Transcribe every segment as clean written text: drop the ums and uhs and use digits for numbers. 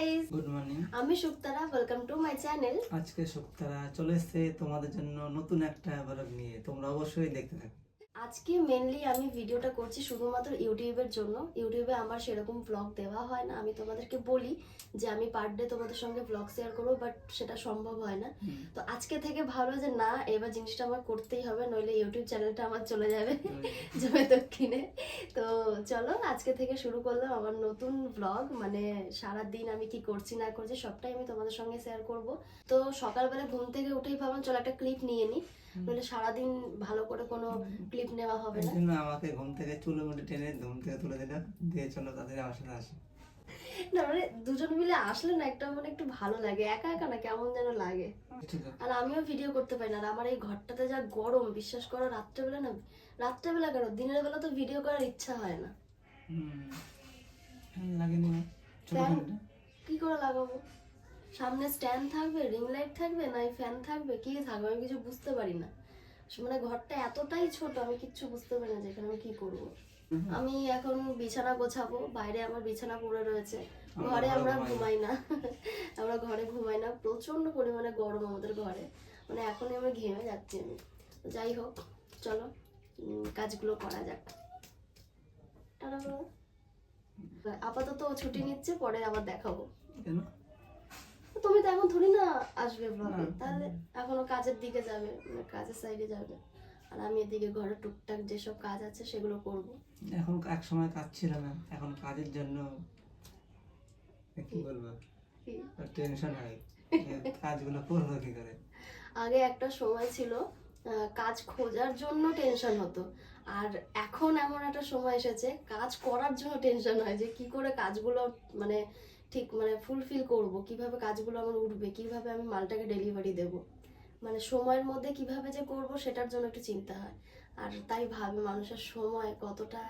Guys, good morning. আমি শুক্তারা, welcome to my channel. আজকে শুক্তারা চলে এসেছে তোমাদের জন্য নতুন একটা ব্লগ নিয়ে, তোমরা অবশ্যই দেখতে থাকো। আজকে মেনলি আমি ভিডিওটা করছি শুধুমাত্র ইউটিউবের জন্য। ইউটিউবে আমার সেরকম ব্লগ দেওয়া হয় না। আমি তোমাদেরকে বলি যে আমি পার ডে তোমাদের সঙ্গে ব্লগ শেয়ার করবো, বাট সেটা সম্ভব হয় না। তো আজকে থেকে ভালো যে না, এবার জিনিসটা আমার করতেই হবে, নইলে ইউটিউব চ্যানেলটা আমার চলে যাবে জমে দক্ষিণে। তো চলো আজকে থেকে শুরু করলাম আমার নতুন ব্লগ। মানে সারাদিন আমি কি করছি না করছি সবটাই আমি তোমাদের সঙ্গে শেয়ার করব। তো সকালবেলা ঘুম থেকে উঠেই ভাবলাম চলো একটা ক্লিপ নিয়ে নিই, নইলে সারাদিন ভালো করে কোনো ক্লিপ নেওয়া হবে না। একদিন আমাকে ঘুম থেকে চুলে মুঠে টেনে ঘুম থেকে তুলে দিল, দিয়ে চলো তাদের আমার সাথে আসে। না মানে দুজন মিলে আসলে না একটা মানে একটু ভালো লাগে, একা একা না কেমন যেন লাগে। আর আমিও ভিডিও করতে পারি না। আর আমার এই ঘরটাতে যা গরম, বিশ্বাস করো রাত্রেবেলা না, রাত্রেবেলা কেন দিনের বেলা তো ভিডিও করার ইচ্ছা হয় না। লাগেনি ফ্যান কি করে লাগাবো? সামনে স্ট্যান্ড থাকবে, রিং লাইট থাকবে, না ফ্যান থাকবে, কি থাকবে আমি কিছু বুঝতে পারি না। মানে ঘরটা এতটাই ছোট, আমি কিচ্ছু বুঝতে পারি না যে এখানে আমি কি করবো। আমি এখন বিছানা গোছাবো, বাইরে আমার বিছানা পড়ে রয়েছে। ঘরে আমরা ঘুমাই না আমরা ঘরে ঘুমাই না, প্রচন্ড পরিমাণে গরম আমাদের ঘরে। মানে এখনই আমরা ঘেমে যাচ্ছি আমি। যাই হোক, চলো কাজগুলো করা যাক। আপাতত ছুটি নিচ্ছে, পরে আবার দেখাবো। তুমি তো এখন থোড়ি না আসবে ব্লগে, তাহলে এখনো কাজের দিকে যাবে, মানে কাজের সাইডে যাবে। আর আমি এদিকে ঘরে টুকটাক যেসব কাজ আছে সেগুলো করব। এখন এক সময় কাজ ছিল না, এখন কাজের জন্য কি বলবো, টেনশন হয় কাজগুলো করবো কি করে। আগে একটা সময় ছিল কাজ খোঁজার জন্য টেনশন হতো, আর এখন এমন একটা সময় এসেছে কাজ করার জন্য টেনশন হয় যে কি করে কাজগুলো মানে ঠিক মানে ফুলফিল করব, কিভাবে কাজগুলো আমার উঠবে, কিভাবে আমি মালটাকে ডেলিভারি দেব, মানে সময়ের মধ্যে কিভাবে যে করব সেটার জন্য একটু চিন্তা হয়। আর তাই ভাবি মানুষের সময় কতটা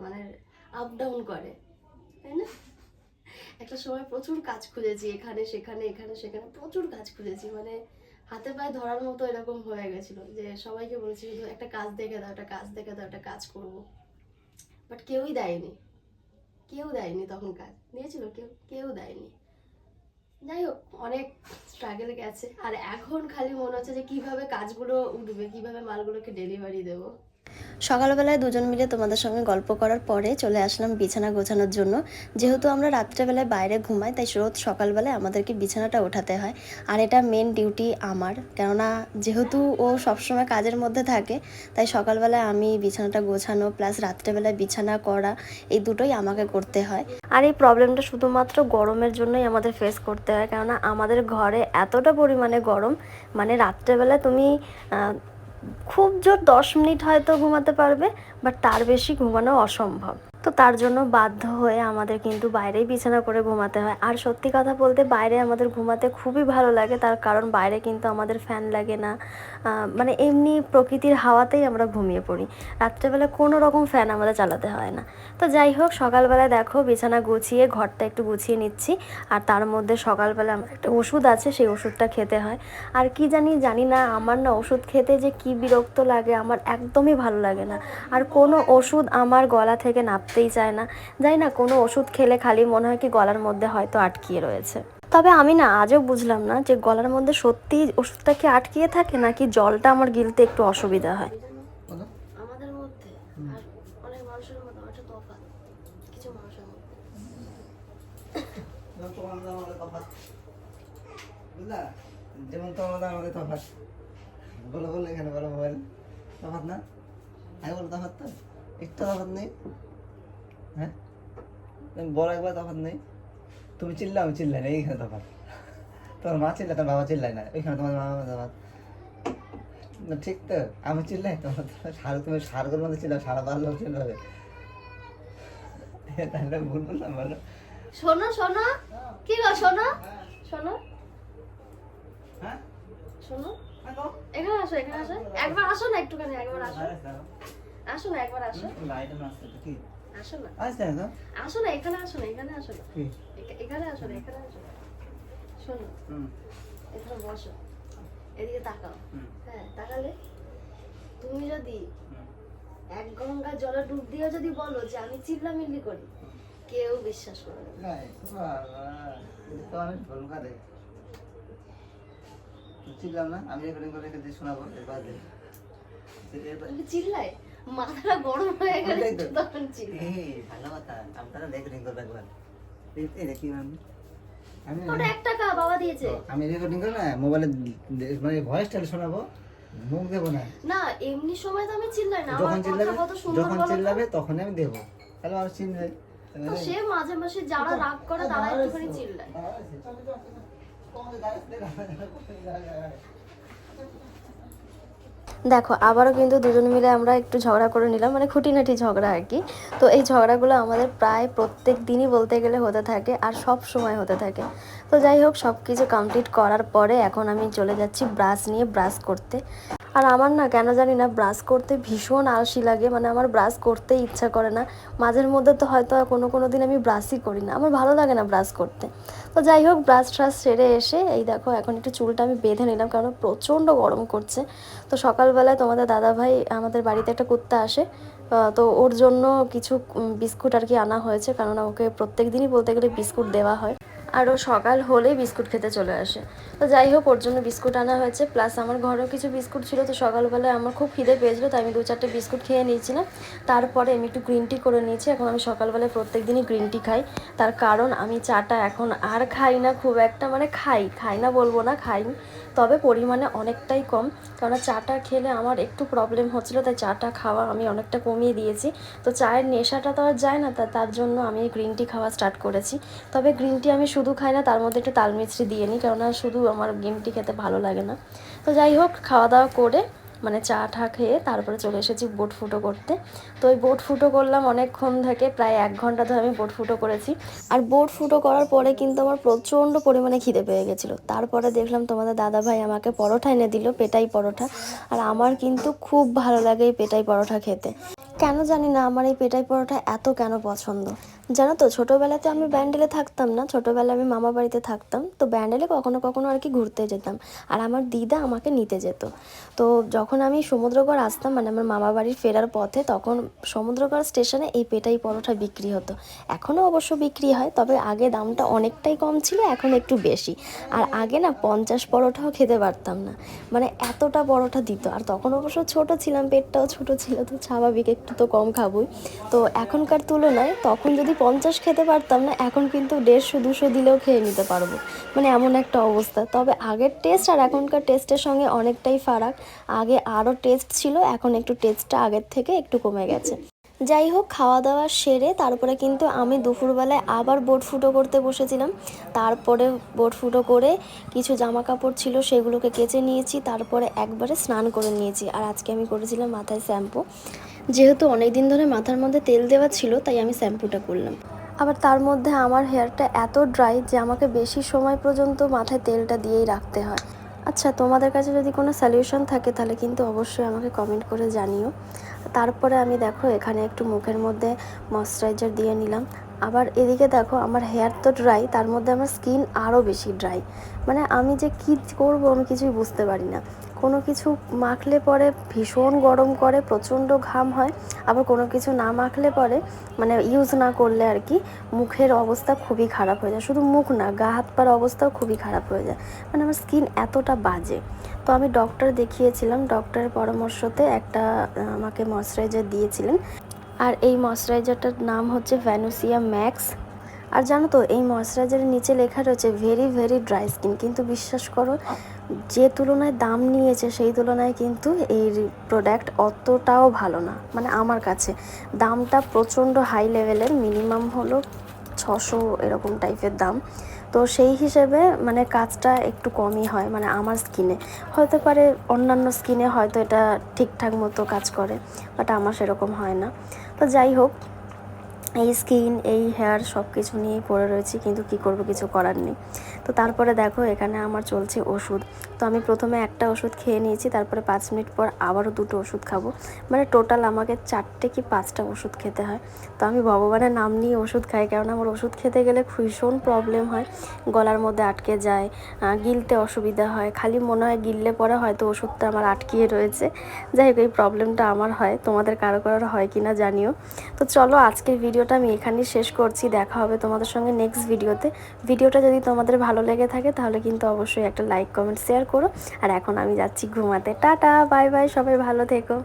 মানে আপ ডাউন করে, তাই না? একটা সময় প্রচুর কাজ খুঁজেছি, এখানে সেখানে এখানে সেখানে প্রচুর কাজ খুঁজেছি, মানে হাতে পায়ে ধরার মতো এরকম হয়ে গেছিল যে সবাইকে বলেছি শুধু একটা কাজ দেখে দাও, একটা কাজ দেখে দাও, একটা কাজ করবো। বাট কেউই দেয়নি, কেউ দেয়নি। তখন কাজ দিয়েছিল কেউ, কেউ দেয়নি। যাই হোক, অনেক স্ট্রাগল গেছে। আর এখন খালি মনে হচ্ছে যে কিভাবে কাজগুলো উঠবে, কিভাবে মালগুলোকে ডেলিভারি দেবো। সকালবেলায় দুজন মিলে তোমাদের সঙ্গে গল্প করার পরে চলে আসলাম বিছানা গোছানোর জন্য। যেহেতু আমরা রাত্রেবেলায় বাইরে ঘুমাই, তাই রোজ সকালবেলায় আমাদেরকে বিছানাটা ওঠাতে হয়। আর এটা মেন ডিউটি আমার, কেননা যেহেতু ও সবসময় কাজের মধ্যে থাকে, তাই সকালবেলায় আমি বিছানাটা গোছানো প্লাস রাত্রেবেলায় বিছানা করা, এই দুটোই আমাকে করতে হয়। আর এই প্রবলেমটা শুধুমাত্র গরমের জন্যই আমাদের ফেস করতে হয়, কেননা আমাদের ঘরে এতটা পরিমাণে গরম, মানে রাত্রেবেলা তুমি খুব জোর 10 মিনিট হয়তো ঘুমাতে পারবে, বাট তার বেশি ঘুমানো অসম্ভব। তো তার জন্য বাধ্য হয়ে আমাদের কিন্তু বাইরেই বিছানা করে ঘুমাতে হয়। আর সত্যি কথা বলতে বাইরে আমাদের ঘুমাতে খুবই ভালো লাগে, তার কারণ বাইরে কিন্তু আমাদের ফ্যান লাগে না, মানে এমনি প্রকৃতির হাওয়াতেই আমরা ঘুমিয়ে পড়ি। রাত্রেবেলা কোনো রকম ফ্যান আমাদের চালাতে হয় না। তো যাই হোক, সকালবেলায় দেখো বিছানা গুছিয়ে ঘরটা একটু গুছিয়ে নিচ্ছি। আর তার মধ্যে সকালবেলা আমার একটা ওষুধ আছে, সেই ওষুধটা খেতে হয়। আর কি জানি না, আমার না ওষুধ খেতে যে কি বিরক্ত লাগে, আমার একদমই ভালো লাগে না। আর কোনো ওষুধ আমার গলা থেকে নামতেই চায় না। জানি না, কোনো ওষুধ খেলে খালি মনে হয় কি গলার মধ্যে হয়তো আটকিয়ে রয়েছে। তবে আমি না আজও বুঝলাম না যে গলার মধ্যে সত্যি ওষুধটা কি আটকিয়ে থাকে, নাকি জলটা আমার গিলতে একটু অসুবিধা হয়। আমাদের মধ্যে আর অনেক মানুষের মধ্যে একটা তফাৎ, কিছু মানুষের মধ্যে। যেমন তোমাদের আমাদের তফাৎ, বলো বলো এখানে বলো, মোবাইল তফাৎ না, আগে বলো তফাৎ, তো একটু তফাৎ নেই। হ্যাঁ বড় একবার তফাৎ নেই। তুমি চিল্লা আমি চিল্লাই না, এইখানে তফাৎ। তোমার মা চিল্লায়, তোমার বাবা চিল্লায় না, ওইখানে তোমার মা তফাৎ না। ঠিক তো, আমি চিল্লাই, তোমার সার, তুমি সারগুলোর মধ্যে চিল্লাও, সারা বার লোক চিল্লাবে, তাহলে ভুল বললাম বলো। শোনো শোনো, কি গো শোনো শোনো, হ্যাঁ শোনো, এখানে আসো, এখানে আসো, একবার আসো না, একটুখানি একবার আসো, আসো না একবার আসো, আসো না, আসো না, এখানে আসো না, এখানে আসো না, এখানে আসো না, এখানে আসো। শোনো, এখানে বসো, এদিকে তাকাও। হ্যাঁ, তাকালে তুমি যদি এক গঙ্গা জলে ডুব দিয়ে যদি বলো যে আমি চিল্লামিল্লি করি, কেউ বিশ্বাস করবে না। তো আমি বলুন কাঁদে চিনলাম না, আমি রেকর্ডিং করে রেখে দিয়ে শোনাবো এরপর তুমি চিল্লাই, মাথাটা গরম হয়ে গেলে তখন চিল্লাই। ভালো কথা, আপনারা রেকর্ডিং করবে একবার। এই দেখি আমি ওটা 1 টাকা বাবা দিয়েছে। আমি রেকর্ডিং করে না মোবাইলে মানে ভয়েসটা শোনাবো, মুখ দেবো না। না এমনি সময় তো আমি চিল্লাই না, যখন আমার কথা চিল্লাবে, কত সুন্দর যখন বলো তো। চিল্লাবে তখন আমি দেবো, তাহলে আর চিনবে। তো সে মাঝে মাঝে যারা রাগ করে তারা একটুখানি চিল্লায়। দেখো আবারও কিন্তু দুজন মিলে আমরা একটু ঝগড়া করে নিলাম, মানে খুঁটিনাটি ঝগড়া আর কি। তো এই ঝগড়াগুলো আমাদের প্রায় প্রত্যেক দিনই বলতে গেলে হতে থাকে, আর সব সময় হতে থাকে। তো যাই হোক, সব কিছু কমপ্লিট করার পরে এখন আমি চলে যাচ্ছি ব্রাশ নিয়ে ব্রাশ করতে। আর আমার না কেন জানি না ব্রাশ করতে ভীষণ আলসি লাগে, মানে আমার ব্রাশ করতেই ইচ্ছা করে না। মাঝের মধ্যে তো হয়তো কোনো দিন আমি ব্রাশই করি না, আমার ভালো লাগে না ব্রাশ করতে। তো যাই হোক, ব্রাশ ট্রাশ সেরে এসে এই দেখো এখন একটু চুলটা আমি বেঁধে নিলাম, কারণ প্রচণ্ড গরম করছে। তো সকালবেলায় তোমাদের দাদাভাই আমাদের বাড়িতে একটা কুত্তা আসে, তো ওর জন্য কিছু বিস্কুট আর কি আনা হয়েছে, কারণ ওকে প্রত্যেক দিনই বলতে গেলে বিস্কুট দেওয়া হয়, আর ও সকাল হলেই বিস্কুট খেতে চলে আসে। তো যাই হোক, ওর জন্য বিস্কুট আনা হয়েছে, প্লাস আমার ঘরেও কিছু বিস্কুট ছিল। তো সকালবেলায় আমার খুব খিদে পেয়েছিলো, তাই আমি 2-4টে বিস্কুট খেয়ে নিয়েছিলাম। তারপরে আমি একটু গ্রিন টি করে নিয়েছি। এখন আমি সকালবেলায় প্রত্যেক দিনই গ্রিন টি খাই, তার কারণ আমি চাটা এখন আর খাই না খুব একটা, মানে খাই না বলবো না, খাই, তবে পরিমাণে অনেকটাই কম, কারণ চাটা খেলে আমার একটু প্রবলেম হচ্ছিলো, তাই চাটা খাওয়া আমি অনেকটা কমিয়ে দিয়েছি। তো চায়ের নেশাটা তো আর যায় না, তার জন্য আমি গ্রিন টি খাওয়া স্টার্ট করেছি। তবে গ্রিন টি আমি শুধু খাই না, তার মধ্যে একটু তাল মিছরি দিয়ে নিই, কেননা শুধু আমার গ্রিন টি খেতে ভালো লাগে না। তো যাই হোক, খাওয়া দাওয়া করে মানে চা ঠা খেয়ে তারপরে চলে এসেছি বোট ফুটো করতে। তো ওই বোট ফুটো করলাম অনেকক্ষণ থেকে, প্রায় 1 ঘন্টা ধরে আমি বোট ফুটো করেছি। আর বোট ফুটো করার পরে কিন্তু আমার প্রচণ্ড পরিমাণে খিদে পেয়ে গেছিলো। তারপরে দেখলাম তোমাদের দাদাভাই আমাকে পরোটা এনে দিল, পেটাই পরোটা। আর আমার কিন্তু খুব ভালো লাগে এই পেটাই পরোটা খেতে, কেন জানি না আমার এই পেটাই পরোটা এত কেন পছন্দ। জানো তো, ছোটোবেলাতে আমি ব্যান্ডেলে থাকতাম না, ছোটোবেলায় আমি মামা বাড়িতে থাকতাম, তো ব্যান্ডেলে কখনো আর কি ঘুরতে যেতাম, আর আমার দিদা আমাকে নিতে যেত। তো যখন আমি সমুদ্রগড় আসতাম, মানে আমার মামা বাড়ির ফেরার পথে, তখন সমুদ্রগড় স্টেশনে এই পেটাই পরোটা বিক্রি হতো। এখনও অবশ্য বিক্রি হয়, তবে আগে দামটা অনেকটাই কম ছিল, এখন একটু বেশি। আর আগে না 50 পরোটাও খেতে পারতাম না, মানে এতটা পরোটা দিত। আর তখন অবশ্য ছোটো ছিলাম, পেটটাও ছোটো ছিল, তো স্বাভাবিক একটু তো কম খাবই। তো এখনকার তুলনায় তখন যদি 50 খেতে পারতাম না, এখন কিন্তু 150-200 দিলেও খেয়ে নিতে পারবো, মানে এমন একটা অবস্থা। তবে আগের টেস্ট আর এখনকার টেস্টের সঙ্গে অনেকটাই ফারাক। আগে আরও টেস্ট ছিল, এখন একটু টেস্টটা আগের থেকে একটু কমে গেছে। যাই হোক, খাওয়া দাওয়া সেরে তারপরে কিন্তু আমি দুপুরবেলায় আবার বোট ফুটো করতে বসেছিলাম। তারপরে বোট ফুটো করে কিছু জামা কাপড় ছিল, সেগুলোকে কেচে নিয়েছি, তারপরে একবারে স্নান করে নিয়েছি। আর আজকে আমি করেছিলাম মাথায় শ্যাম্পু, যেহেতু অনেক দিন ধরে মাথার মধ্যে তেল দেওয়া ছিল, তাই আমি শ্যাম্পুটা করলাম। আবার তার মধ্যে আমার হেয়ারটা এত ড্রাই যে আমাকে বেশি সময় পর্যন্ত মাথায় তেলটা দিয়েই রাখতে হয়। আচ্ছা, তোমাদের কাছে যদি কোনো সলিউশন থাকে তাহলে কিন্তু অবশ্যই আমাকে কমেন্ট করে জানিও। তারপরে আমি দেখো এখানে একটু মুখের মধ্যে ময়শ্চারাইজার দিয়ে নিলাম। আবার এদিকে দেখো, আমার হেয়ার তো ড্রাই, তার মধ্যে আমার স্কিন আরও বেশি ড্রাই, মানে আমি যে কী করবো আমি কিছুই বুঝতে পারি না। কোনো কিছু মাখলে পরে ভীষণ গরম করে, প্রচণ্ড ঘাম হয়, আবার কোনো কিছু না মাখলে পরে, মানে ইউজ না করলে আর কি, মুখের অবস্থা খুবই খারাপ হয়ে যায়। শুধু মুখ না, গা হাত পার অবস্থাও খুবই খারাপ হয়ে যায়, মানে আমার স্কিন এতটা বাজে। তো আমি ডক্টর দেখিয়েছিলাম, ডক্টরের পরামর্শতে একটা আমাকে ময়শ্চারাইজার দিয়েছিলেন, আর এই ময়শ্চারাইজারটার নাম হচ্ছে ভ্যানুসিয়া ম্যাক্স। আর জানো তো, এই ময়শ্চারাইজারের নিচে লেখা রয়েছে ভেরি ভেরি ড্রাই স্কিন, কিন্তু বিশ্বাস করো যে তুলনায় দাম নিয়েছে সেই তুলনায় কিন্তু এই প্রোডাক্ট অতটাও ভালো না, মানে আমার কাছে দামটা প্রচণ্ড হাই লেভেলের, মিনিমাম হলো 600 এরকম টাইপের দাম। তো সেই হিসেবে মানে কাজটা একটু কমই হয়, মানে আমার স্কিনে হতে পারে, অন্যান্য স্কিনে হয়তো এটা ঠিকঠাক মতো কাজ করে, বাট আমার সেরকম হয় না। তো যাই হোক, এই স্কিন এই হেয়ার সব কিছু নিয়েই পড়ে রয়েছি, কিন্তু কি করব, কিছু করার নেই। তো তারপরে দেখো এখানে আমার চলছে ওষুধ। তো আমি প্রথমে একটা ওষুধ খেয়ে নিয়েছি, তারপরে 5 মিনিট পর আবারও 2টো ওষুধ খাবো, মানে টোটাল আমাকে 4টে কি 5টা ওষুধ খেতে হয়। তো আমি ভগবানের নাম নিয়ে ওষুধ খাই, কারণ আমার ওষুধ খেতে গেলে ভীষণ প্রবলেম হয়, গলার মধ্যে আটকে যায়, গিলতে অসুবিধা হয়, খালি মনে হয় গিললে পরে হয়তো ওষুধটা আমার আটকিয়ে রয়েছে। যাই হোক, এই প্রবলেমটা আমার হয়, তোমাদের কারো কারোর হয় কি না জানিও। তো চলো আজকের ভিডিও ভিডিওটা আমি এখানেই শেষ করছি। দেখা হবে তোমাদের সঙ্গে নেক্সট ভিডিওতে। ভিডিওটা যদি তোমাদের ভালো লেগে থাকে তাহলে কিন্তু অবশ্যই একটা লাইক কমেন্ট শেয়ার করো। আর এখন আমি যাচ্ছি ঘুমাতে। টাটা, বাই বাই, সবাই ভালো থেকো।